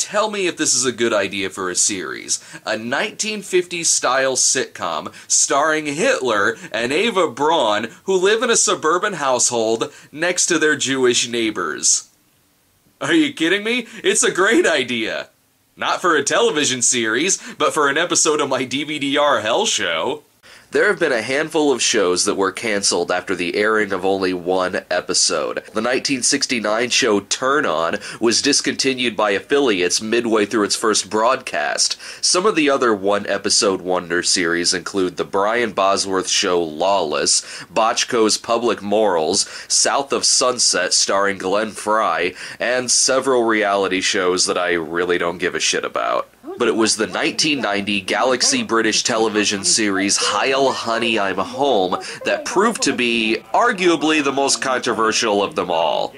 tell me if this is a good idea for a series. A 1950s-style sitcom starring Hitler and Eva Braun, who live in a suburban household next to their Jewish neighbors. Are you kidding me? It's a great idea. Not for a television series, but for an episode of my DVD-R Hell show. There have been a handful of shows that were canceled after the airing of only one episode. The 1969 show Turn On was discontinued by affiliates midway through its first broadcast. Some of the other one-episode wonder series include the Brian Bosworth show Lawless, Bochco's Public Morals, South of Sunset starring Glenn Fry, and several reality shows that I really don't give a shit about. But it was the 1990 Galaxy British television series Heil Honey, I'm Home that proved to be arguably the most controversial of them all.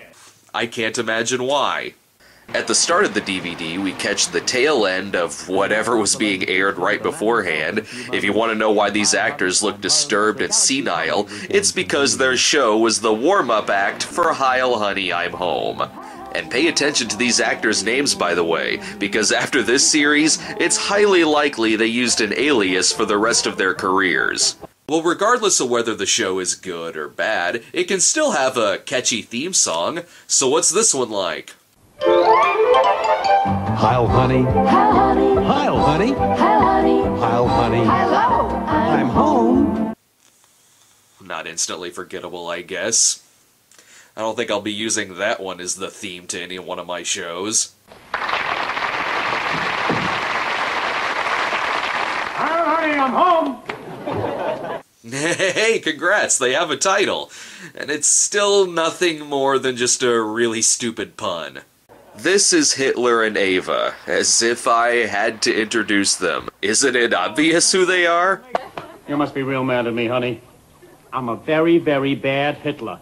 I can't imagine why. At the start of the DVD, we catch the tail end of whatever was being aired right beforehand. If you want to know why these actors look disturbed and senile, it's because their show was the warm-up act for Heil Honey, I'm Home. And pay attention to these actors' names, by the way, because after this series, it's highly likely they used an alias for the rest of their careers. Well, regardless of whether the show is good or bad, it can still have a catchy theme song, so what's this one like? Heil honey. Heil honey. Heil honey. Heil honey. Heil honey. Hello. I'm home. Not instantly forgettable, I guess. I don't think I'll be using that one as the theme to any one of my shows. Heil honey, I'm home. Hey, congrats, they have a title. And it's still nothing more than just a really stupid pun. This is Hitler and Eva, as if I had to introduce them. Isn't it obvious who they are? You must be real mad at me, honey. I'm a very, very bad Hitler.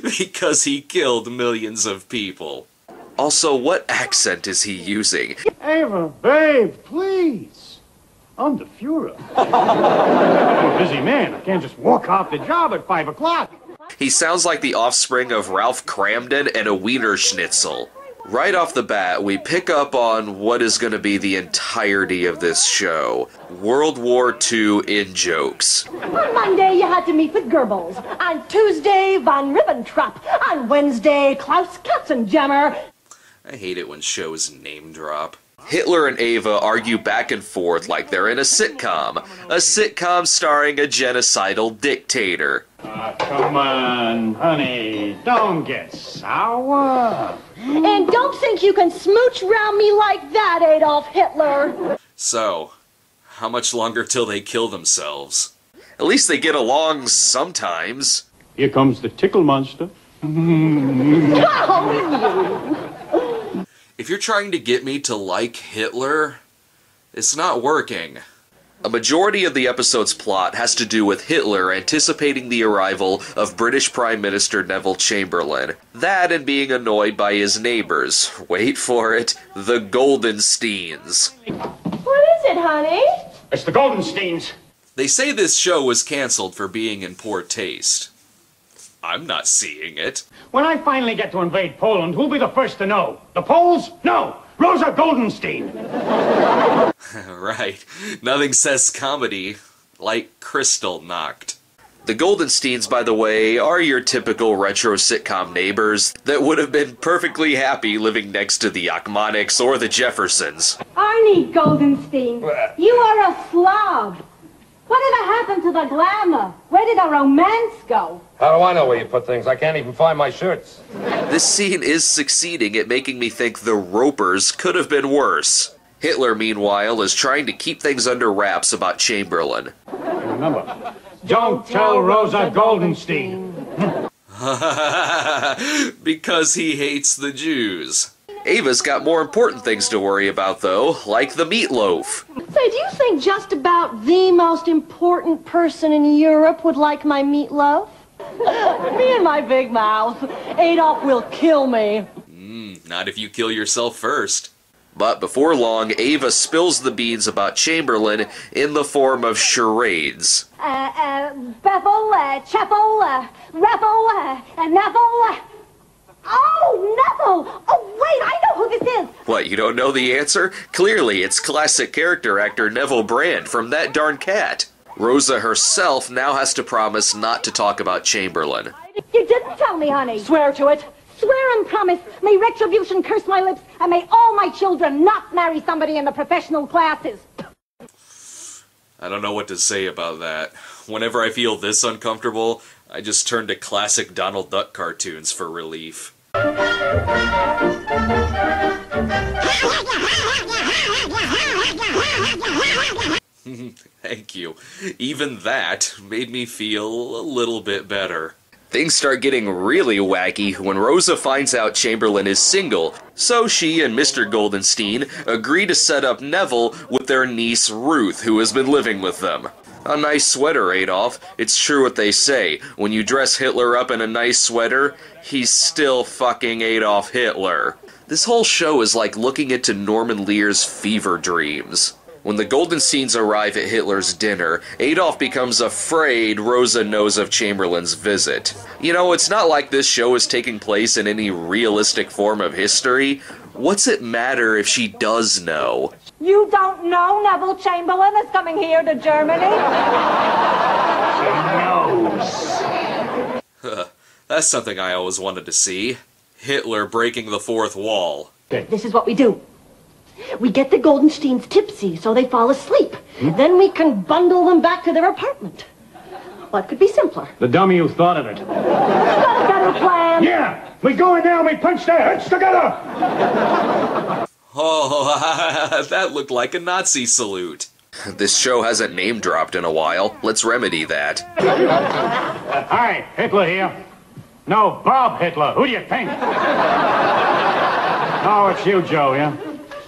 Because he killed millions of people. Also, what accent is he using? Ava, babe, please. I'm the Fuhrer. I'm a busy man. I can't just walk off the job at 5 o'clock. He sounds like the offspring of Ralph Cramden and a Wiener Schnitzel. Right off the bat, we pick up on what is going to be the entirety of this show. World War II in jokes. On Monday, you had to meet with Goebbels. On Tuesday, von Ribbentrop. On Wednesday, Klaus Katzenjammer. I hate it when shows name drop. Hitler and Eva argue back and forth like they're in a sitcom. A sitcom starring a genocidal dictator. Come on, honey. Don't get sour. And don't think you can smooch round me like that, Adolf Hitler. So, how much longer till they kill themselves? At least they get along sometimes. Here comes the tickle monster. If you're trying to get me to like Hitler, it's not working. A majority of the episode's plot has to do with Hitler anticipating the arrival of British Prime Minister Neville Chamberlain. That and being annoyed by his neighbors. Wait for it, the Goldensteins. What is it, honey? It's the Goldensteins. They say this show was cancelled for being in poor taste. I'm not seeing it. When I finally get to invade Poland, who'll be the first to know? The Poles? No! Rosa Goldenstein! Right. Nothing says comedy like Crystal Knocked. The Goldensteins, by the way, are your typical retro sitcom neighbors that would have been perfectly happy living next to the Achmonics or the Jeffersons. Arnie Goldenstein, you are a slob. Whatever happened to the glamour? Where did the romance go? How do I know where you put things? I can't even find my shirts. This scene is succeeding at making me think the Ropers could have been worse. Hitler, meanwhile, is trying to keep things under wraps about Chamberlain. Remember, don't tell Rosa Goldenstein. Because he hates the Jews. Ava's got more important things to worry about, though, like the meatloaf. Say, do you think just about the most important person in Europe would like my meatloaf? Me and my big mouth. Adolf will kill me. Not if you kill yourself first. But before long, Ava spills the beans about Chamberlain in the form of charades. Bethel, Chapel, Rebel, Neville. Oh, Neville! What, you don't know the answer? Clearly, it's classic character actor Neville Brand from That Darn Cat. Rosa herself now has to promise not to talk about Chamberlain. You didn't tell me, honey. Swear to it. Swear and promise. May retribution curse my lips, and may all my children not marry somebody in the professional classes. I don't know what to say about that. Whenever I feel this uncomfortable, I just turn to classic Donald Duck cartoons for relief. Thank you. Even that made me feel a little bit better. Things start getting really wacky when Rosa finds out Chamberlain is single, so she and Mr. Goldenstein agree to set up Neville with their niece Ruth, who has been living with them. A nice sweater, Adolf. It's true what they say. When you dress Hitler up in a nice sweater, he's still fucking Adolf Hitler. This whole show is like looking into Norman Lear's fever dreams. When the Goldensteins arrive at Hitler's dinner, Adolf becomes afraid Rosa knows of Chamberlain's visit. You know, it's not like this show is taking place in any realistic form of history. What's it matter if she does know? You don't know Neville Chamberlain is coming here to Germany? That's something I always wanted to see. Hitler breaking the fourth wall. This is what we do. We get the Goldensteins tipsy so they fall asleep. Then we can bundle them back to their apartment. What could be simpler? The dummy who thought of it. You got a better plan? Yeah! We go in there and we punch their heads together! Oh, that looked like a Nazi salute. This show hasn't name-dropped in a while. Let's remedy that. Hi, Hitler here. No, Bob Hitler. Who do you think? Oh, it's you, Joe, yeah?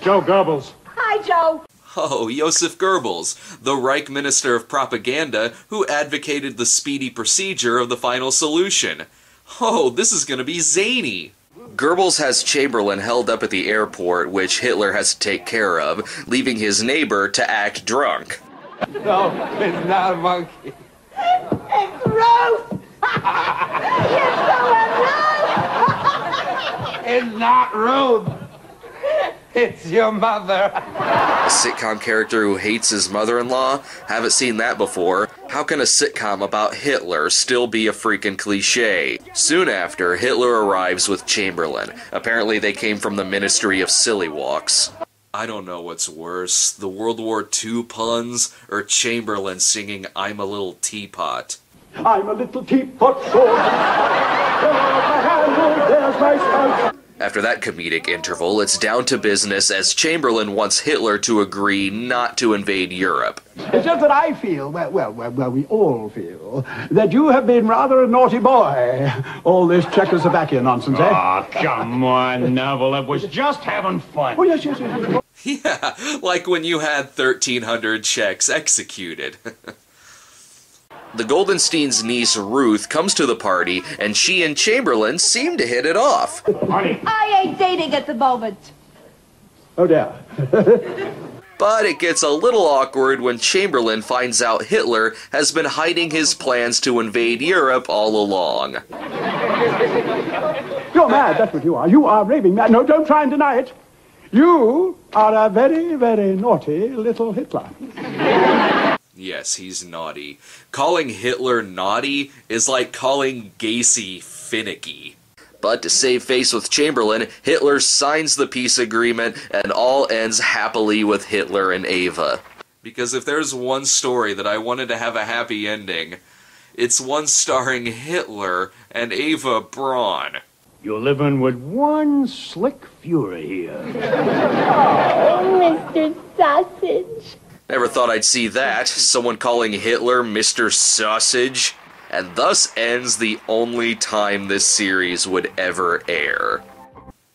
Joe Goebbels. Hi, Joe. Oh, Joseph Goebbels, the Reich Minister of Propaganda who advocated the speedy procedure of the final solution. Oh, this is gonna be zany. Goebbels has Chamberlain held up at the airport, which Hitler has to take care of, leaving his neighbor to act drunk. No, it's not a monkey. It's Ruth. You're so in love. It's not Ruth. It's your mother. A sitcom character who hates his mother-in-law? Haven't seen that before. How can a sitcom about Hitler still be a freaking cliche? Soon after, Hitler arrives with Chamberlain. Apparently they came from the Ministry of Silly Walks. I don't know what's worse, the World War II puns, or Chamberlain singing I'm a Little Teapot. I'm a little teapot short. There's my spout. After that comedic interval, it's down to business as Chamberlain wants Hitler to agree not to invade Europe. It's just that I feel, well, we all feel, that you have been rather a naughty boy. All this Czechoslovakia nonsense, eh? Oh, come on, Neville. It was just having fun. Oh, yes. Yeah, like when you had 1,300 Czechs executed. The Goldensteins' niece Ruth comes to the party, and she and Chamberlain seem to hit it off. Honey. I ain't dating at the moment. Oh, dear. But it gets a little awkward when Chamberlain finds out Hitler has been hiding his plans to invade Europe all along. You're mad, that's what you are. You are raving mad. No, don't try and deny it. You are a very, very naughty little Hitler. Yes, he's naughty. Calling Hitler naughty is like calling Gacy finicky. But to save face with Chamberlain, Hitler signs the peace agreement, and all ends happily with Hitler and Ava. Because if there's one story that I wanted to have a happy ending, it's one starring Hitler and Ava Braun. You're living with one slick fury here. Oh, Mr. Sausage. Never thought I'd see that, someone calling Hitler Mr. Sausage. And thus ends the only time this series would ever air.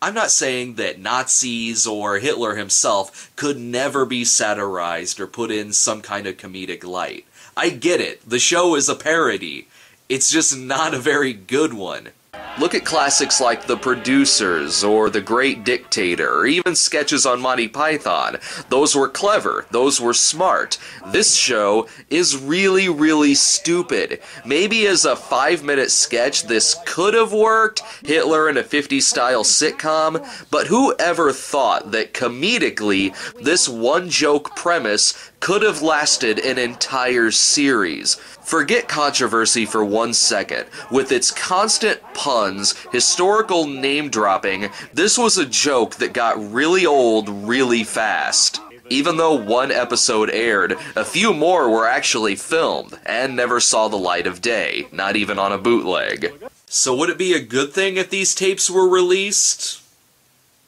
I'm not saying that Nazis or Hitler himself could never be satirized or put in some kind of comedic light. I get it, the show is a parody. It's just not a very good one. Look at classics like The Producers or The Great Dictator, or even sketches on Monty Python. Those were clever. Those were smart. This show is really, really stupid. Maybe as a 5-minute sketch this could have worked, Hitler in a 50s-style sitcom, but who ever thought that comedically this one-joke premise could have lasted an entire series? Forget controversy for 1 second. With its constant puns, historical name-dropping, this was a joke that got really old really fast. Even though 1 episode aired, a few more were actually filmed, and never saw the light of day, not even on a bootleg. So would it be a good thing if these tapes were released?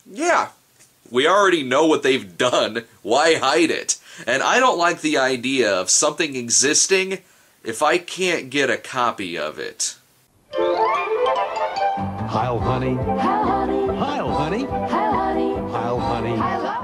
Yeah. We already know what they've done. Why hide it? And I don't like the idea of something existing if I can't get a copy of it. Heil, honey. Heil, honey. Heil, honey. Heil, honey. Heil, honey. Heil,